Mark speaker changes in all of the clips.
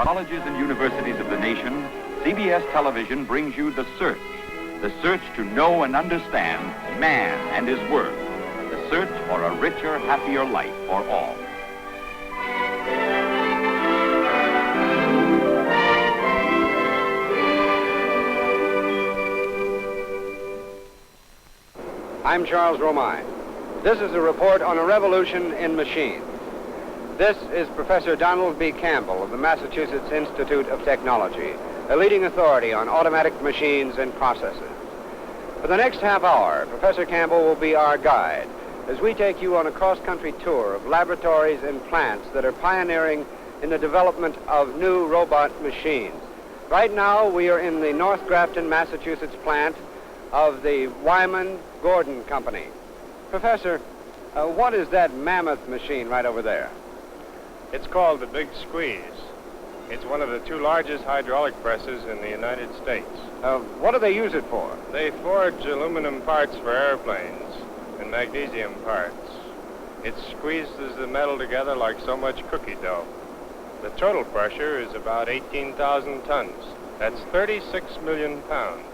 Speaker 1: colleges and universities of the nation, CBS Television brings you The Search to know and understand man and his work, the search for a richer, happier life for all.
Speaker 2: I'm Charles Romine. This is a report on a revolution in machines. This is Professor Donald B. Campbell of the Massachusetts Institute of Technology, a leading authority on automatic machines and processes. For the next half hour, Professor Campbell will be our guide as we take you on a cross-country tour of laboratories and plants that are pioneering in the development of new robot machines. Right now, we are in the North Grafton, Massachusetts plant of the Wyman Gordon Company. Professor, what is that mammoth machine right over there?
Speaker 3: It's called the Big Squeeze. It's one of the two largest hydraulic presses in the United States.
Speaker 2: What do they use it for?
Speaker 3: They forge aluminum parts for airplanes and magnesium parts. It squeezes the metal together like so much cookie dough. The total pressure is about 18,000 tons. That's 36 million pounds.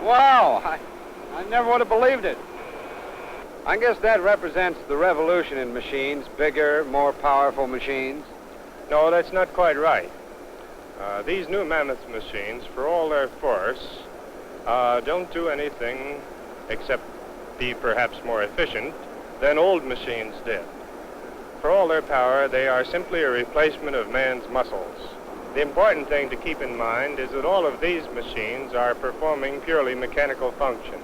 Speaker 2: Wow, I never would have believed it. I guess that represents the revolution in machines, bigger, more powerful machines.
Speaker 3: No, that's not quite right. These new mammoth machines, for all their force, don't do anything except be perhaps more efficient than old machines did. For all their power, they are simply a replacement of man's muscles. The important thing to keep in mind is that all of these machines are performing purely mechanical functions.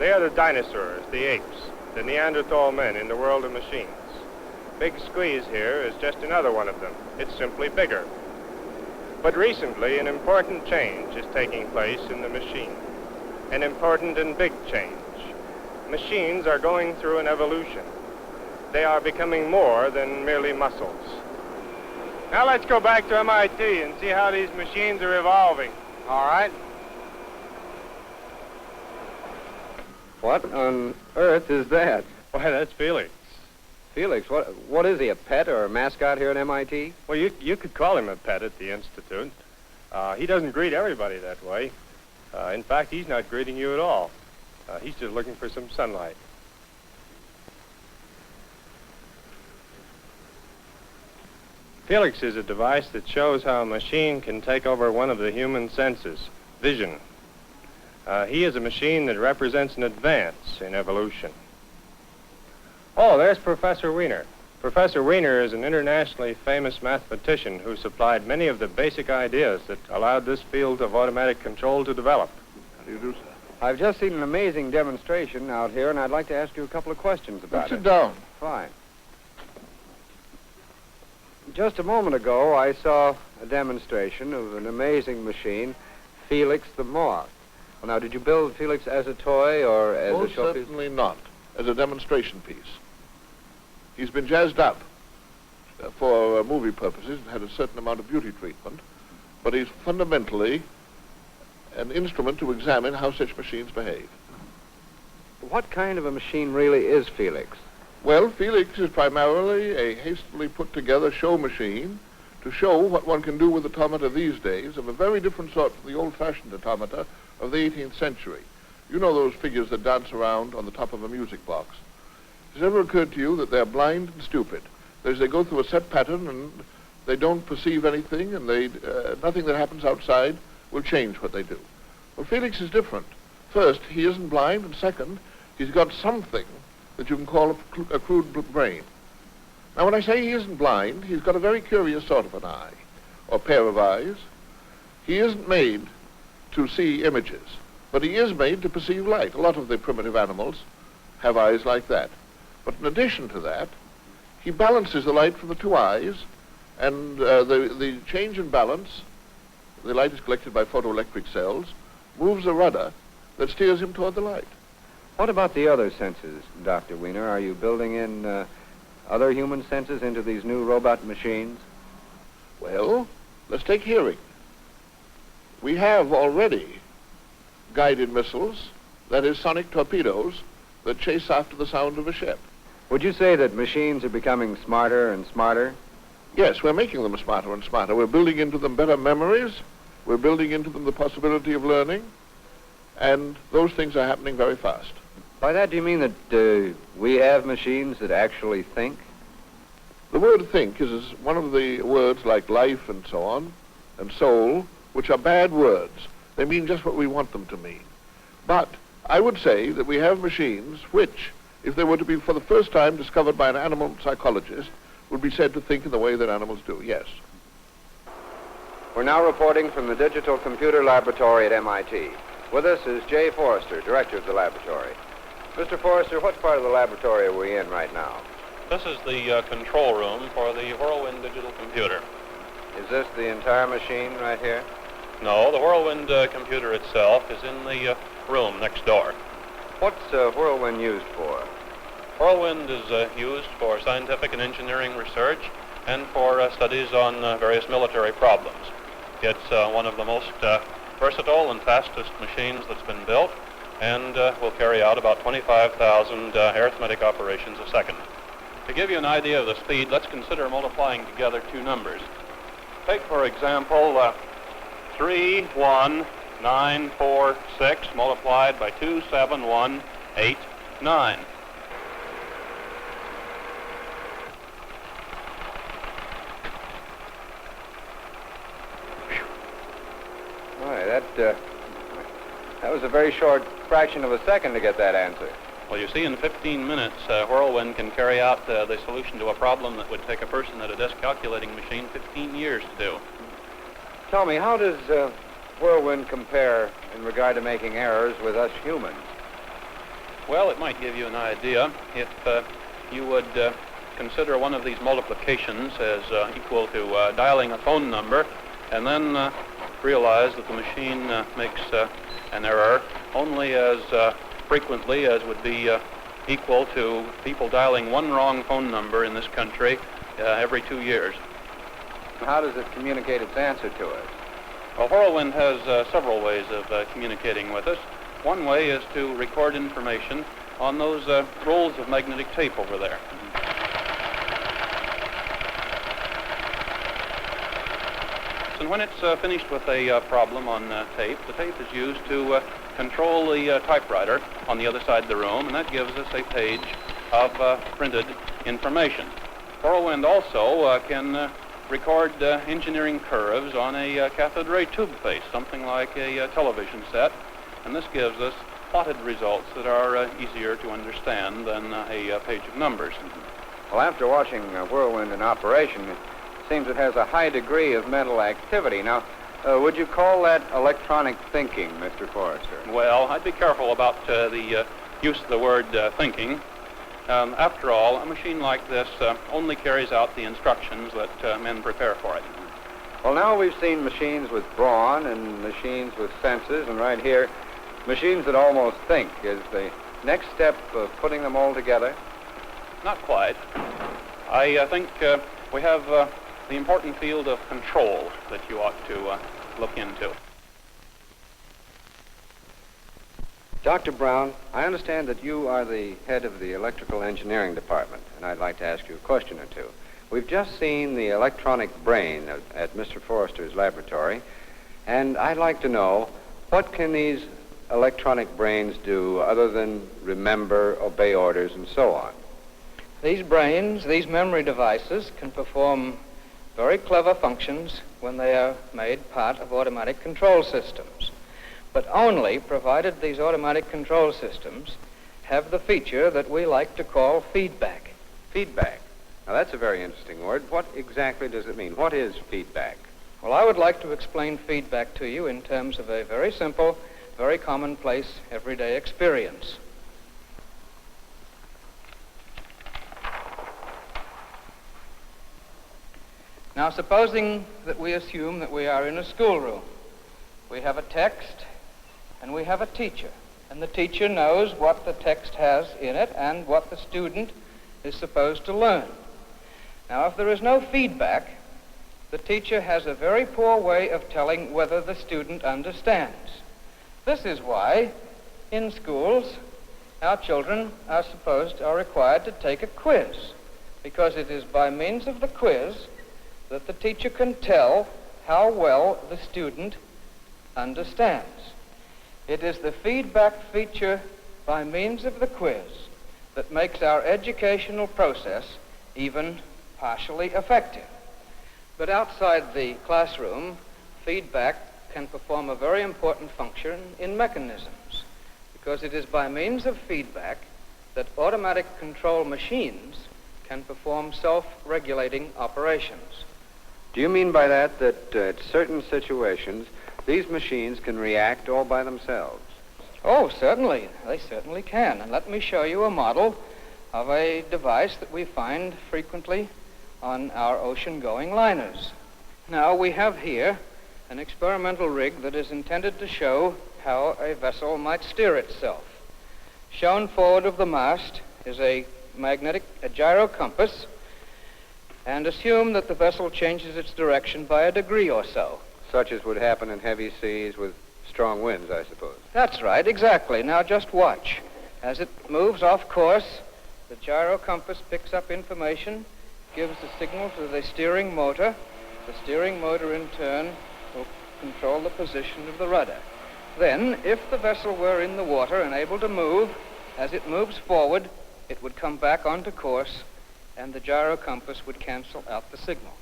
Speaker 3: They are the dinosaurs, the apes, the Neanderthal men in the world of machines. Big Squeeze here is just another one of them. It's simply bigger. But recently, an important change is taking place in the machine. An important and big change. Machines are going through an evolution. They are becoming more than merely muscles. Now let's go back to MIT and see how these machines are evolving.
Speaker 2: All right. What on earth is that?
Speaker 3: Why, that's Felix.
Speaker 2: Felix, what is he, a pet or a mascot here at MIT?
Speaker 3: Well, you could call him a pet at the Institute. He doesn't greet everybody that way. In fact, he's not greeting you at all. He's just looking for some sunlight. Felix is a device that shows how a machine can take over one of the human senses, vision. He is a machine that represents an advance in evolution. Oh, there's Professor Wiener. Professor Wiener is an internationally famous mathematician who supplied many of the basic ideas that allowed this field of automatic control to develop.
Speaker 4: How do you do, sir?
Speaker 2: I've just seen an amazing demonstration out here, and I'd like to ask you a couple of questions about it.
Speaker 4: Sit down.
Speaker 2: Fine. Just a moment ago, I saw a demonstration of an amazing machine, Felix the Moth. Well, now, did you build Felix as a toy or as
Speaker 4: Most
Speaker 2: a showpiece?
Speaker 4: certainly not, as a demonstration piece. He's been jazzed up for movie purposes and had a certain amount of beauty treatment, but he's fundamentally an instrument to examine how such machines behave.
Speaker 2: What kind of a machine really is Felix?
Speaker 4: Well, Felix is primarily a hastily put-together show machine to show what one can do with automata these days of a very different sort from the old-fashioned automata of the 18th century. You know those figures that dance around on the top of a music box. Has it ever occurred to you that they're blind and stupid? That is, they go through a set pattern and they don't perceive anything, and nothing that happens outside will change what they do. Well, Felix is different. First, he isn't blind, and second, he's got something that you can call a crude brain. Now, when I say he isn't blind, he's got a very curious sort of an eye, or pair of eyes. He isn't made to see images, but he is made to perceive light. A lot of the primitive animals have eyes like that. But in addition to that, he balances the light from the two eyes, and the change in balance, the light is collected by photoelectric cells, moves a rudder that steers him toward the light.
Speaker 2: What about the other senses, Dr. Wiener? Are you building in other human senses into these new robot machines?
Speaker 4: Well, let's take hearing. We have already guided missiles, that is, sonic torpedoes, that chase after the sound of a ship.
Speaker 2: Would you say that machines are becoming smarter and smarter?
Speaker 4: Yes, we're making them smarter and smarter. We're building into them better memories. We're building into them the possibility of learning. And those things are happening very fast.
Speaker 2: By that, do you mean that we have machines that actually think?
Speaker 4: The word think is one of the words like life and so on, and soul, which are bad words. They mean just what we want them to mean. But I would say that we have machines which, if they were to be for the first time discovered by an animal psychologist, would be said to think in the way that animals do, yes.
Speaker 2: We're now reporting from the Digital Computer Laboratory at MIT. With us is Jay Forrester, director of the laboratory. Mr. Forrester, what part of the laboratory are we in right now?
Speaker 5: This is the control room for the Whirlwind digital computer.
Speaker 2: Is this the entire machine right here?
Speaker 5: No, the Whirlwind computer itself is in the room next door.
Speaker 2: What's Whirlwind used for?
Speaker 5: Whirlwind is used for scientific and engineering research and for studies on various military problems. It's one of the most versatile and fastest machines that's been built, and will carry out about 25,000 arithmetic operations a second. To give you an idea of the speed, let's consider multiplying together two numbers. Take, for example, 31946 multiplied by 27189.
Speaker 2: Boy, that was a very short fraction of a second to get that answer.
Speaker 5: Well, you see, in 15 minutes, Whirlwind can carry out the solution to a problem that would take a person at a desk calculating machine 15 years to do.
Speaker 2: Tell me, how does Whirlwind compare in regard to making errors with us humans?
Speaker 5: Well, it might give you an idea if you would consider one of these multiplications as equal to dialing a phone number, and then realize that the machine makes an error only as frequently as would be equal to people dialing one wrong phone number in this country every 2 years.
Speaker 2: How does it communicate its answer to us?
Speaker 5: Well, Whirlwind has several ways of communicating with us. One way is to record information on those rolls of magnetic tape over there. And when it's finished with a problem on tape, the tape is used to control the typewriter on the other side of the room, and that gives us a page of printed information. Whirlwind also can record engineering curves on a cathode ray tube face, something like a television set, and this gives us plotted results that are easier to understand than a page of numbers.
Speaker 2: Well, after watching Whirlwind in operation, it seems it has a high degree of mental activity. Now, would you call that electronic thinking, Mr. Forrester?
Speaker 5: Well, I'd be careful about the use of the word thinking. After all, a machine like this only carries out the instructions that men prepare for it.
Speaker 2: Well, now we've seen machines with brawn and machines with senses, and right here, machines that almost think. Is the next step of putting them all together?
Speaker 5: Not quite. I think we have the important field of control that you ought to look into.
Speaker 2: Dr. Brown, I understand that you are the head of the electrical engineering department, and I'd like to ask you a question or two. We've just seen the electronic brain at Mr. Forrester's laboratory, and I'd like to know, what can these electronic brains do other than remember, obey orders, and so on?
Speaker 6: These brains, these memory devices, can perform very clever functions when they are made part of automatic control systems, but only provided these automatic control systems have the feature that we like to call feedback.
Speaker 2: Feedback. Now, that's a very interesting word. What exactly does it mean? What is feedback?
Speaker 6: Well, I would like to explain feedback to you in terms of a very simple, very commonplace, everyday experience. Now, supposing that we assume that we are in a schoolroom. We have a text and we have a teacher. And the teacher knows what the text has in it and what the student is supposed to learn. Now, if there is no feedback, the teacher has a very poor way of telling whether the student understands. This is why, in schools, our children are required to take a quiz, because it is by means of the quiz that the teacher can tell how well the student understands. It is the feedback feature by means of the quiz that makes our educational process even partially effective. But outside the classroom, feedback can perform a very important function in mechanisms, because it is by means of feedback that automatic control machines can perform self-regulating operations.
Speaker 2: Do you mean by that at certain situations, these machines can react all by themselves?
Speaker 6: Oh, certainly. They certainly can. And let me show you a model of a device that we find frequently on our ocean-going liners. Now, we have here an experimental rig that is intended to show how a vessel might steer itself. Shown forward of the mast is a gyro compass, and assume that the vessel changes its direction by a degree or so.
Speaker 2: Such as would happen in heavy seas with strong winds, I suppose.
Speaker 6: That's right, exactly. Now just watch. As it moves off course, the gyro compass picks up information, gives a signal to the steering motor. The steering motor, in turn, will control the position of the rudder. Then, if the vessel were in the water and able to move, as it moves forward, it would come back onto course, and the gyro compass would cancel out the signal.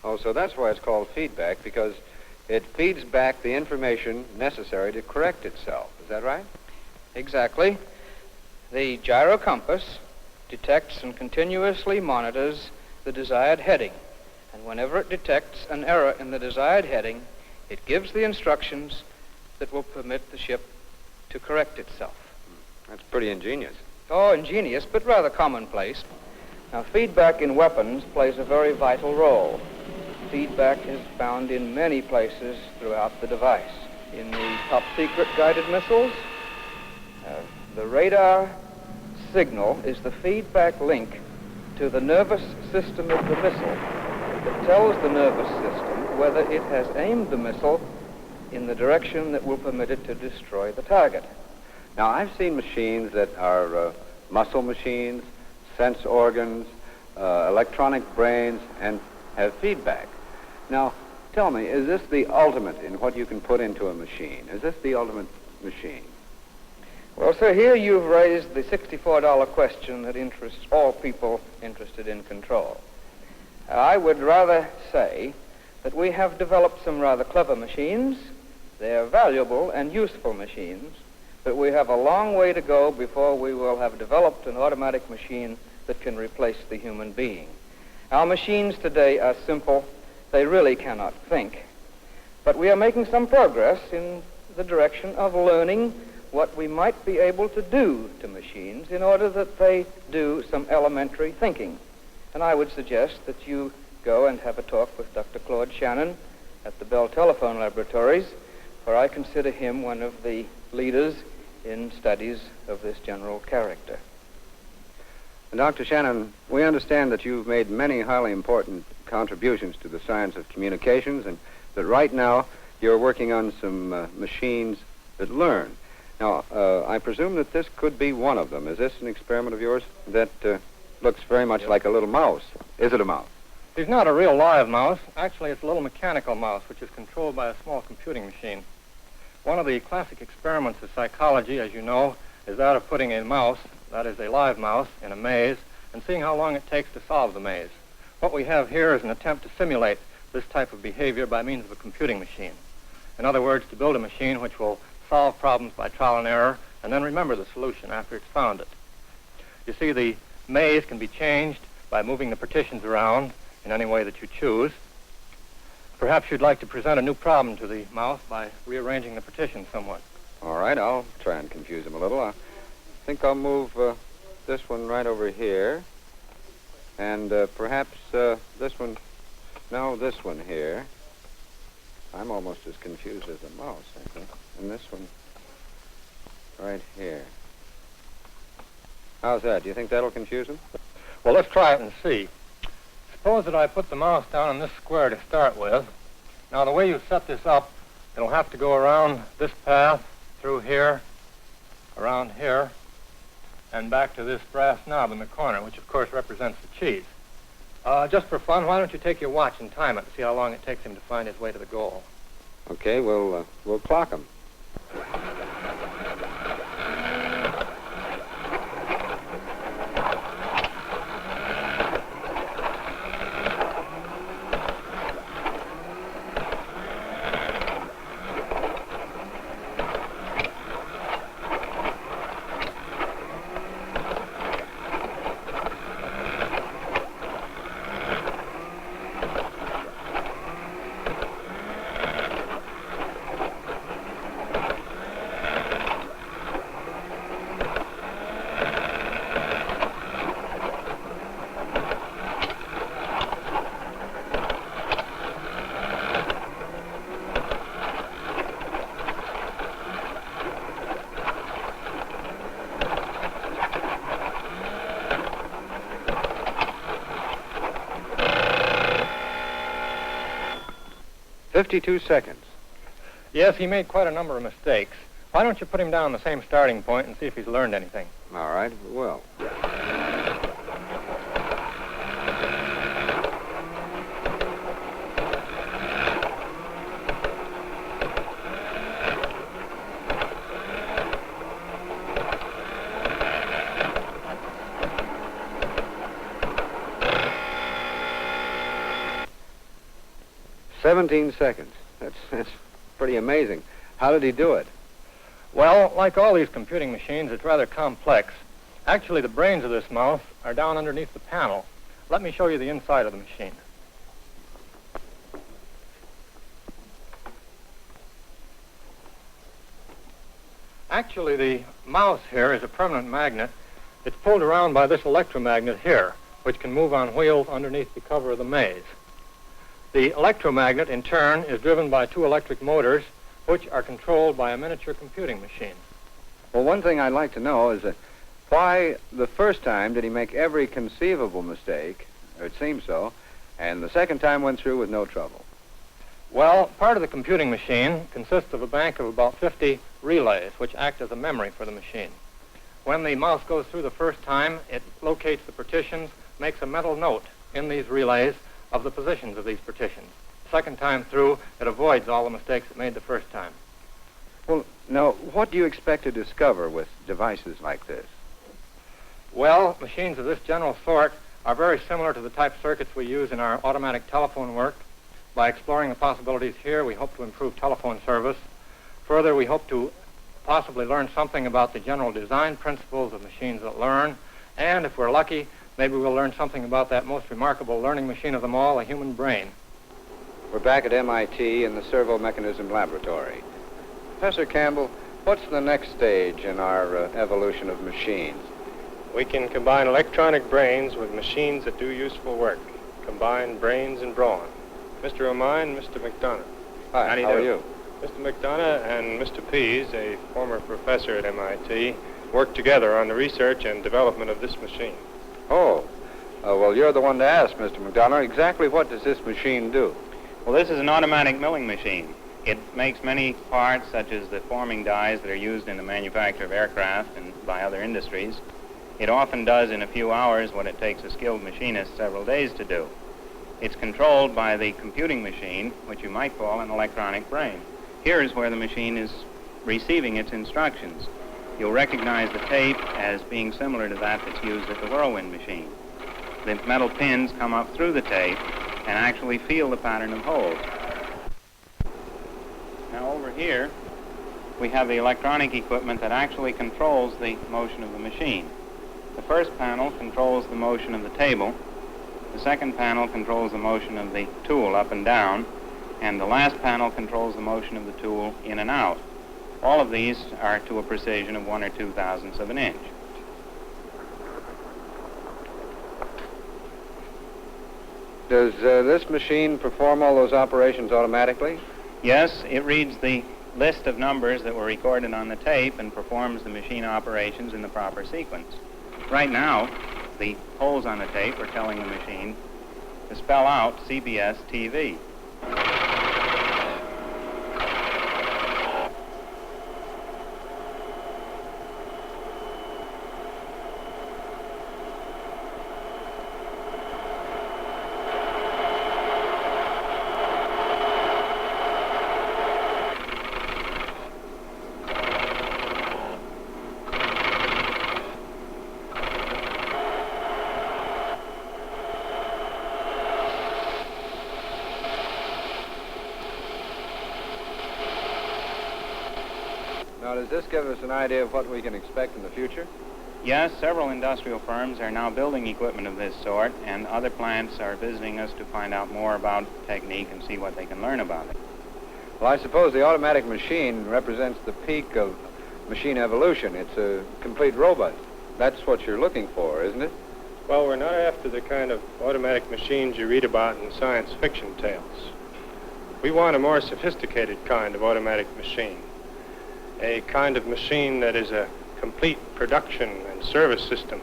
Speaker 2: Oh, so that's why it's called feedback, because it feeds back the information necessary to correct itself. Is that right?
Speaker 6: Exactly. The gyro compass detects and continuously monitors the desired heading. And whenever it detects an error in the desired heading, it gives the instructions that will permit the ship to correct itself.
Speaker 2: That's pretty ingenious.
Speaker 6: Oh, ingenious, but rather commonplace. Now, feedback in weapons plays a very vital role. Feedback is found in many places throughout the device. In the top-secret guided missiles, the radar signal is the feedback link to the nervous system of the missile that tells the nervous system whether it has aimed the missile in the direction that will permit it to destroy the target.
Speaker 2: Now, I've seen machines that are muscle machines, sense organs, electronic brains, and have feedback. Now, tell me, is this the ultimate in what you can put into a machine? Is this the ultimate machine?
Speaker 6: Well, sir, here you've raised the $64 question that interests all people interested in control. I would rather say that we have developed some rather clever machines. They're valuable and useful machines, but we have a long way to go before we will have developed an automatic machine that can replace the human being. Our machines today are simple. They really cannot think. But we are making some progress in the direction of learning what we might be able to do to machines in order that they do some elementary thinking. And I would suggest that you go and have a talk with Dr. Claude Shannon at the Bell Telephone Laboratories, for I consider him one of the leaders in studies of this general character.
Speaker 2: And Dr. Shannon, we understand that you've made many highly important contributions to the science of communications, and that right now you're working on some machines that learn. Now, I presume that this could be one of them. Is this an experiment of yours that looks very much like a little mouse? Is it a mouse?
Speaker 3: He's not a real live mouse. Actually, it's a little mechanical mouse, which is controlled by a small computing machine. One of the classic experiments of psychology, as you know, is that of putting a mouse, that is a live mouse, in a maze and seeing how long it takes to solve the maze. What we have here is an attempt to simulate this type of behavior by means of a computing machine. In other words, to build a machine which will solve problems by trial and error and then remember the solution after it's found it. You see, the maze can be changed by moving the partitions around in any way that you choose. Perhaps you'd like to present a new problem to the mouse by rearranging the partitions somewhat.
Speaker 2: All right, I'll try and confuse him a little. I think I'll move this one right over here, and perhaps this one No, this one here. I'm almost as confused as the mouse, I think. And this one right here. How's that? Do you think that'll confuse him?
Speaker 7: Well, let's try it and see. Suppose that I put the mouse down in this square to start with. Now, the way you set this up, it'll have to go around this path, through here, around here, and back to this brass knob in the corner, which, of course, represents the cheese. Just for fun, why don't you take your watch and time it to see how long it takes him to find his way to the goal?
Speaker 2: Okay, we'll clock him. "52 seconds.
Speaker 7: Yes, he made quite a number of mistakes. Why don't you put him down on the same starting point and see if he's learned anything?
Speaker 2: All right, we will. "17 seconds. That's pretty amazing. How did he do it?"
Speaker 7: Well, like all these computing machines, it's rather complex. Actually, the brains of this mouse are down underneath the panel. Let me show you the inside of the machine. Actually, the mouse here is a permanent magnet. It's pulled around by this electromagnet here, which can move on wheels underneath the cover of the maze. The electromagnet, in turn, is driven by two electric motors, which are controlled by a miniature computing machine.
Speaker 2: Well, one thing I'd like to know is why the first time did he make every conceivable mistake, or it seems so, and the second time went through with no trouble?
Speaker 7: Well, part of the computing machine consists of a bank of about 50 relays, which act as a memory for the machine. When the mouse goes through the first time, it locates the partitions, makes a mental note in these relays of the positions of these partitions. Second time through, it avoids all the mistakes it made the first time.
Speaker 2: Well, now, what do you expect to discover with devices like this?
Speaker 7: Well, machines of this general sort are very similar to the type circuits we use in our automatic telephone work. By exploring the possibilities here, we hope to improve telephone service. Further, we hope to possibly learn something about the general design principles of machines that learn. And if we're lucky, maybe we'll learn something about that most remarkable learning machine of them all, the human brain.
Speaker 2: We're back at MIT in the Servomechanisms Laboratory. Professor Campbell, what's the next stage in our evolution of machines?
Speaker 3: We can combine electronic brains with machines that do useful work. Combine brains and brawn. Mr. Romine, Mr. McDonough.
Speaker 2: Hi, how are you?
Speaker 3: Mr. McDonough and Mr. Pease, a former professor at MIT, worked together on the research and development of this machine.
Speaker 2: Oh, well, you're the one to ask, Mr. McDonough. Exactly what does this machine do?
Speaker 8: Well, this is an automatic milling machine. It makes many parts, such as the forming dies that are used in the manufacture of aircraft and by other industries. It often does in a few hours what it takes a skilled machinist several days to do. It's controlled by the computing machine, which you might call an electronic brain. Here is where the machine is receiving its instructions. You'll recognize the tape as being similar to that that's used at the Whirlwind machine. The metal pins come up through the tape and actually feel the pattern of holes. Now over here, we have the electronic equipment that actually controls the motion of the machine. The first panel controls the motion of the table. The second panel controls the motion of the tool up and down. And the last panel controls the motion of the tool in and out. All of these are to a precision of 1 or 2 thousandths of an inch.
Speaker 2: Does this machine perform all those operations automatically?
Speaker 8: Yes, it reads the list of numbers that were recorded on the tape and performs the machine operations in the proper sequence. Right now, the holes on the tape are telling the machine to spell out CBS TV.
Speaker 2: Now, does this give us an idea of what we can expect in the future?
Speaker 8: Yes, several industrial firms are now building equipment of this sort, and other plants are visiting us to find out more about the technique and see what they can learn about it.
Speaker 2: Well, I suppose the automatic machine represents the peak of machine evolution. It's a complete robot. That's what you're looking for, isn't it?
Speaker 3: Well, we're not after the kind of automatic machines you read about in science fiction tales. We want a more sophisticated kind of automatic machine. A kind of machine that is a complete production and service system.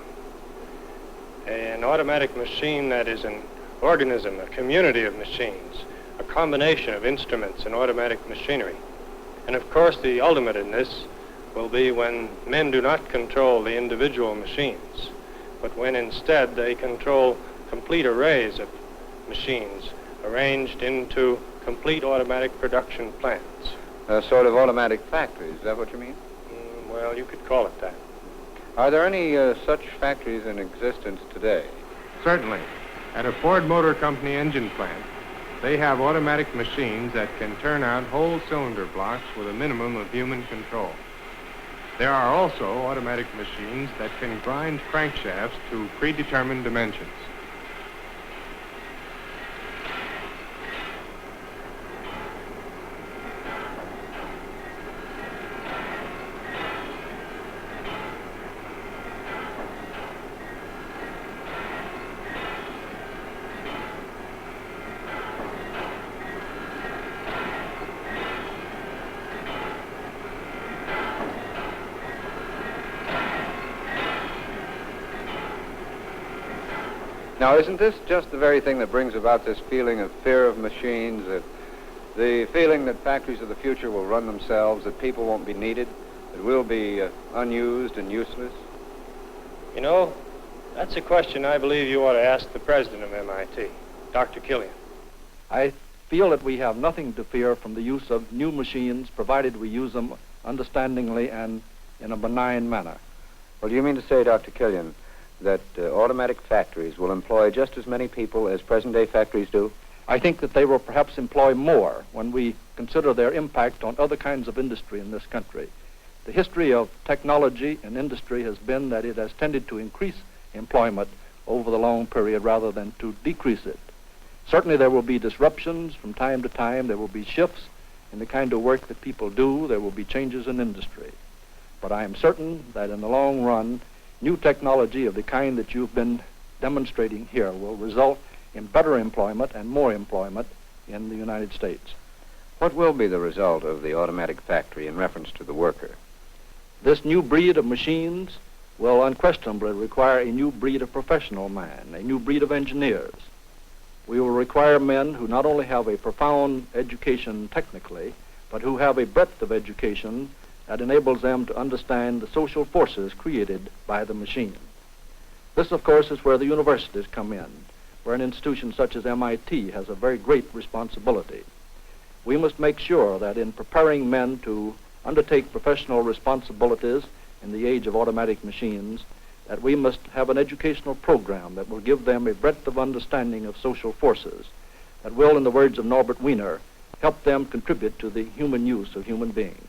Speaker 3: An automatic machine that is an organism, a community of machines, a combination of instruments and automatic machinery. And of course, the ultimate in this will be when men do not control the individual machines, but when instead they control complete arrays of machines arranged into complete automatic production plants.
Speaker 2: A sort of automatic factory, is that what you mean?
Speaker 3: Well, you could call it that.
Speaker 2: Are there any such factories in existence today?
Speaker 3: Certainly. At a Ford Motor Company engine plant, they have automatic machines that can turn out whole cylinder blocks with a minimum of human control. There are also automatic machines that can grind crankshafts to predetermined dimensions.
Speaker 2: Now, isn't this just the very thing that brings about this feeling of fear of machines, that the feeling that factories of the future will run themselves, that people won't be needed, that we'll be unused and useless?
Speaker 3: You know, that's a question I believe you ought to ask the president of MIT, Dr. Killian.
Speaker 9: I feel that we have nothing to fear from the use of new machines, provided we use them understandingly and in a benign manner.
Speaker 2: Well, do you mean to say, Dr. Killian, that automatic factories will employ just as many people as present-day factories do?
Speaker 9: I think that they will perhaps employ more when we consider their impact on other kinds of industry in this country. The history of technology and industry has been that it has tended to increase employment over the long period rather than to decrease it. Certainly there will be disruptions from time to time. There will be shifts in the kind of work that people do. There will be changes in industry. But I am certain that in the long run, new technology of the kind that you've been demonstrating here will result in better employment and more employment in the United States.
Speaker 2: What will be the result of the automatic factory in reference to the worker?
Speaker 9: This new breed of machines will unquestionably require a new breed of professional man, a new breed of engineers. We will require men who not only have a profound education technically, but who have a breadth of education that enables them to understand the social forces created by the machine. This, of course, is where the universities come in, where an institution such as MIT has a very great responsibility. We must make sure that in preparing men to undertake professional responsibilities in the age of automatic machines, that we must have an educational program that will give them a breadth of understanding of social forces, that will, in the words of Norbert Wiener, help them contribute to the human use of human beings.